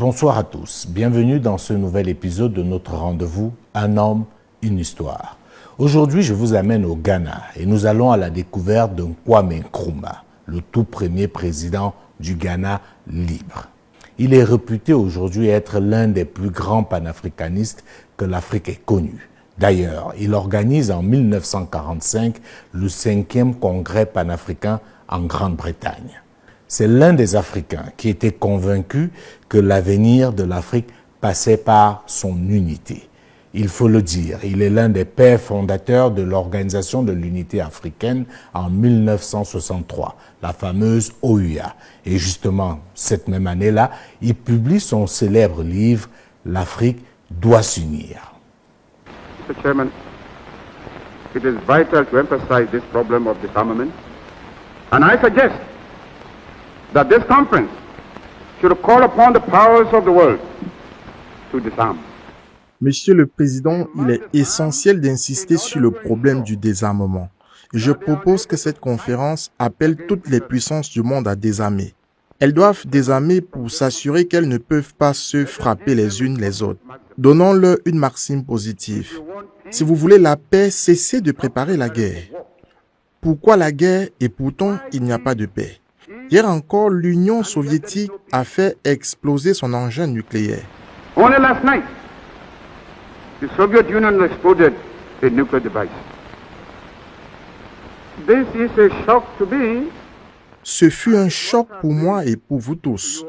Bonsoir à tous, bienvenue dans ce nouvel épisode de notre rendez-vous « Un homme, une histoire ». Aujourd'hui, je vous amène au Ghana et nous allons à la découverte de Kwame Nkrumah, le tout premier président du Ghana libre. Il est réputé aujourd'hui être l'un des plus grands panafricanistes que l'Afrique ait connu. D'ailleurs, il organise en 1945 le 5e congrès panafricain en Grande-Bretagne. C'est l'un des Africains qui était convaincu que l'avenir de l'Afrique passait par son unité. Il faut le dire, il est l'un des pères fondateurs de l'Organisation de l'Unité africaine en 1963, la fameuse OUA. Et justement, cette même année-là, il publie son célèbre livre « L'Afrique doit s'unir ». Mr. Chairman, it is vital to emphasize this problem of disarmament, and I suggest that this conference should call upon the powers of the world to disarm. Monsieur le Président, il est essentiel d'insister sur le problème du désarmement. Je propose que cette conférence appelle toutes les puissances du monde à désarmer. Elles doivent désarmer pour s'assurer qu'elles ne peuvent pas se frapper les unes les autres. Donnons-leur une maxime positive. Si vous voulez la paix, cessez de préparer la guerre. Pourquoi la guerre et pourtant il n'y a pas de paix? Hier encore, l'Union soviétique a fait exploser son engin nucléaire. Only last night, the Soviet Union exploded a nuclear device. This is a shock to me. Ce fut un choc pour moi et pour vous tous.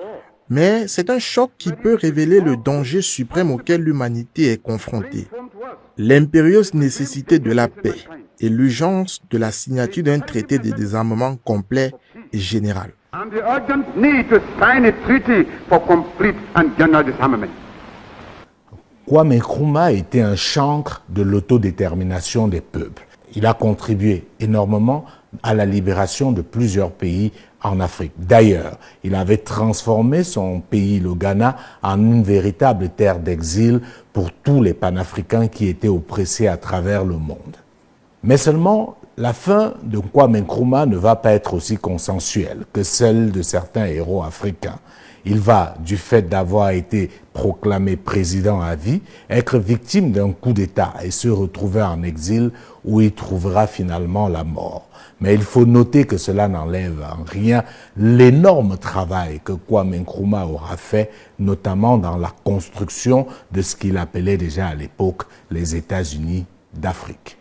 Mais c'est un choc qui peut révéler le danger suprême auquel l'humanité est confrontée. L'impérieuse nécessité de la paix et l'urgence de la signature d'un traité de désarmement complet et général. And the urgent need to sign a treaty for complete and general disarmament. Kwame Nkrumah était un chancre de l'autodétermination des peuples. Il a contribué énormément à la libération de plusieurs pays en Afrique. D'ailleurs, il avait transformé son pays, le Ghana, en une véritable terre d'exil pour tous les panafricains qui étaient oppressés à travers le monde. Mais seulement, la fin de Kwame Nkrumah ne va pas être aussi consensuelle que celle de certains héros africains. Il va, du fait d'avoir été proclamé président à vie, être victime d'un coup d'État et se retrouver en exil où il trouvera finalement la mort. Mais il faut noter que cela n'enlève en rien l'énorme travail que Kwame Nkrumah aura fait, notamment dans la construction de ce qu'il appelait déjà à l'époque les États-Unis d'Afrique.